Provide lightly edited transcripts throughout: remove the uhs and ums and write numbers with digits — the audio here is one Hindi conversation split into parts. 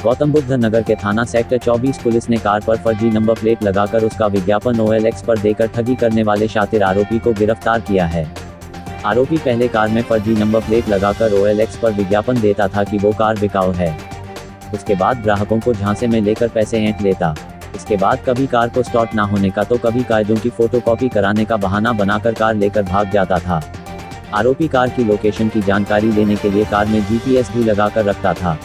गौतम बुद्ध नगर के थाना सेक्टर 24 पुलिस ने कार पर फर्जी नंबर प्लेट लगाकर उसका विज्ञापन OLX पर देकर ठगी करने वाले शातिर आरोपी को गिरफ्तार किया है। आरोपी पहले कार में फर्जी नंबर प्लेट लगाकर OLX पर विज्ञापन देता था कि वो कार बिकाऊ है। उसके बाद ग्राहकों को झांसे में लेकर पैसे ऐंठ लेता। इसके बाद कभी कार को स्टार्ट ना होने का तो कभी कागजों की फोटोकॉपी कराने का बहाना बनाकर कार लेकर भाग जाता था। आरोपी कार की लोकेशन की जानकारी लेने के लिए कार में GPS भी लगाकर रखता था।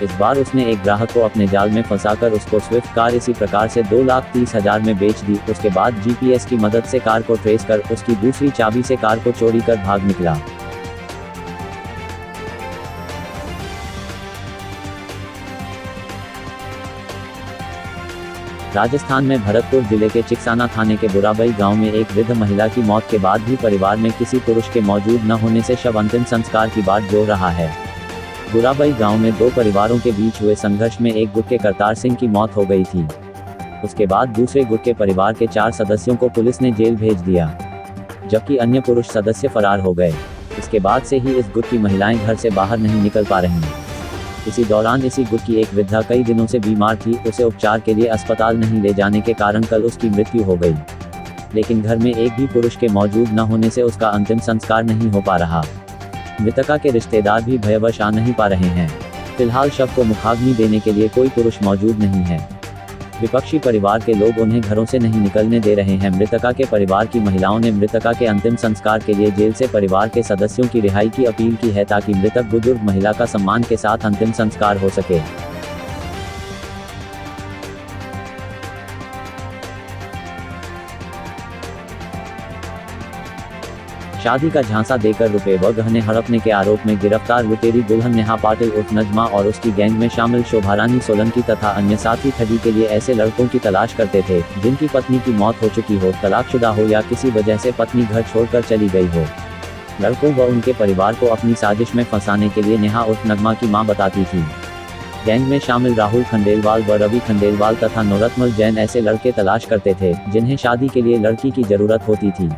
इस बार उसने एक ग्राहक को अपने जाल में फंसाकर उसको स्विफ्ट कार इसी प्रकार से 2,30,000 में बेच दी। उसके बाद GPS की मदद से कार को ट्रेस कर उसकी दूसरी चाबी से कार को चोरी कर भाग निकला। राजस्थान में भरतपुर जिले के चिकसाना थाने के बुराबई गांव में एक वृद्ध महिला की मौत के बाद भी परिवार में किसी पुरुष के मौजूद न होने से शव अंतिम संस्कार की बाट जोड़ रहा है। बुराबई गांव में दो परिवारों के बीच हुए संघर्ष में एक गुट के करतार सिंह की मौत हो गई थी। उसके बाद दूसरे गुट के परिवार के 4 सदस्यों को पुलिस ने जेल भेज दिया, जबकि अन्य पुरुष सदस्य फरार हो गए। इसके बाद से ही इस गुट की महिलाएं घर से बाहर नहीं निकल पा रही हैं। इसी दौरान इसी गुट की एक वृद्धा कई दिनों से बीमार थी। उसे उपचार के लिए अस्पताल नहीं ले जाने के कारण कल उसकी मृत्यु हो गई, लेकिन घर में एक भी पुरुष के मौजूद न होने से उसका अंतिम संस्कार नहीं हो पा रहा। मृतका के रिश्तेदार भी भयवश आ नहीं पा रहे हैं। फिलहाल शव को मुखाग्नि देने के लिए कोई पुरुष मौजूद नहीं है। विपक्षी परिवार के लोग उन्हें घरों से नहीं निकलने दे रहे हैं। मृतका के परिवार की महिलाओं ने मृतका के अंतिम संस्कार के लिए जेल से परिवार के सदस्यों की रिहाई की अपील की है, ताकि मृतक बुजुर्ग महिला का सम्मान के साथ अंतिम संस्कार हो सके। शादी का झांसा देकर रुपए व गहने हड़पने के आरोप में गिरफ्तार लुटेरी दुल्हन नेहा पाटिल उर्फ नजमा और उसकी गैंग में शामिल शोभारानी सोलंकी तथा अन्य साथी ठगी के लिए ऐसे लड़कों की तलाश करते थे जिनकी पत्नी की मौत हो चुकी हो, तलाकशुदा हो या किसी वजह से पत्नी घर छोड़कर चली गई हो। लड़कों व उनके परिवार को अपनी साजिश में फंसाने के लिए नेहा उर्फ नगमा की मां बताती थी। गैंग में शामिल राहुल खंडेलवाल व रवि खंडेलवाल तथा नौरतमल जैन ऐसे लड़के तलाश करते थे जिन्हें शादी के लिए लड़की की जरूरत होती थी।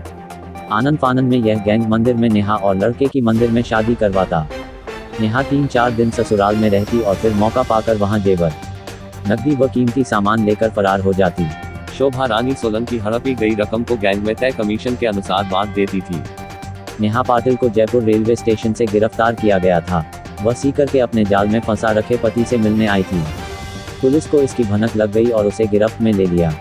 आनंद फानन में यह गैंग मंदिर में नेहा और लड़के की मंदिर में शादी करवाता। नेहा 3-4 दिन ससुराल में रहती और फिर मौका पाकर वहां जेवर, नकदी व कीमती सामान लेकर फरार हो जाती। शोभारानी सोलंकी हड़पी गई रकम को गैंग में तय कमीशन के अनुसार बांट देती थी। नेहा पाटिल को जयपुर रेलवे स्टेशन से गिरफ्तार किया गया था। वह सीकर के अपने जाल में फंसा रखे पति से मिलने आई थी। पुलिस को इसकी भनक लग गई और उसे गिरफ्त में ले लिया।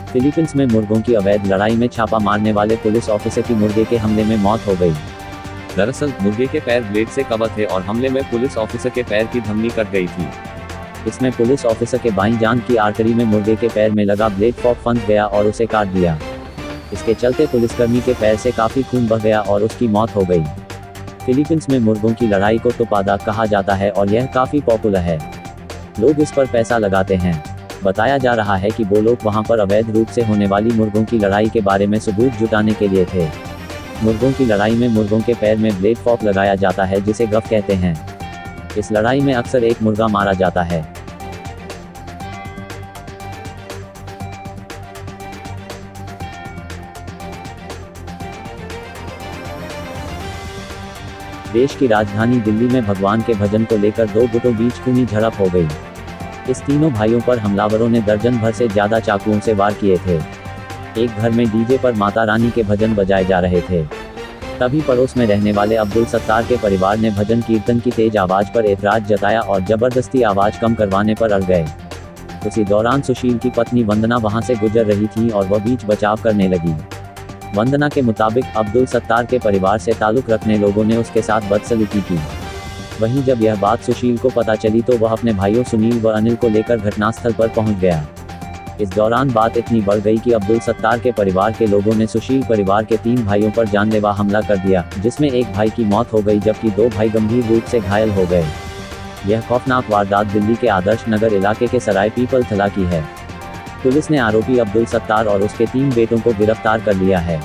फिलीपींस में मुर्गों की अवैध लड़ाई में छापा मारने वाले पुलिस ऑफिसर की मुर्गे के हमले में मौत हो गई। दरअसल मुर्गे के पैर ब्लेड से कवर थे और हमले में पुलिस ऑफिसर के पैर की धमनी कट गई थी। इसमें पुलिस ऑफिसर के बाईं जांघ की आर्टरी में मुर्गे के पैर में लगा ब्लेड फॉक फंस गया और उसे काट दिया। इसके चलते पुलिसकर्मी के पैर से काफी खून बह गया और उसकी मौत हो गई। फिलीपींस में मुर्गों की लड़ाई को तोपादा कहा जाता है और यह काफी पॉपुलर है। लोग इस पर पैसा लगाते हैं। बताया जा रहा है कि वो लोग वहां पर अवैध रूप से होने वाली मुर्गों की लड़ाई के बारे में सबूत जुटाने के लिए थे। मुर्गों की लड़ाई में मुर्गों के पैर में ब्लेड फॉक लगाया जाता है जिसे गफ कहते हैं। इस लड़ाई में अक्सर एक मुर्गा मारा जाता है। देश की राजधानी दिल्ली में भगवान के भजन को लेकर 2 गुटों बीच खूनी झड़प हो गई। इस तीनों भाइयों पर हमलावरों ने दर्जन भर से ज्यादा चाकुओं से वार किए थे। एक घर में डीजे पर माता रानी के भजन बजाए जा रहे थे। तभी पड़ोस में रहने वाले अब्दुल सत्तार के परिवार ने भजन कीर्तन की तेज आवाज पर एतराज जताया और जबरदस्ती आवाज कम करवाने पर अड़ गए। उसी दौरान सुशील की पत्नी वंदना वहां से गुजर रही थी और वह बीच बचाव करने लगी। वंदना के मुताबिक अब्दुल सत्तार के परिवार से ताल्लुक रखने लोगों ने उसके साथ बदसलूकी की। वहीं जब यह बात सुशील को पता चली तो वह अपने भाइयों सुनील व अनिल को लेकर घटनास्थल पर पहुंच गया। इस दौरान बात इतनी बढ़ गई कि अब्दुल सत्तार के परिवार के लोगों ने सुशील परिवार के 3 भाइयों पर जानलेवा हमला कर दिया, जिसमें एक भाई की मौत हो गई जबकि 2 भाई गंभीर रूप से घायल हो गए। यह खौफनाक वारदात दिल्ली के आदर्श नगर इलाके के सराय पीपल थला की है। पुलिस ने आरोपी अब्दुल सत्तार और उसके 3 बेटों को गिरफ्तार कर लिया है।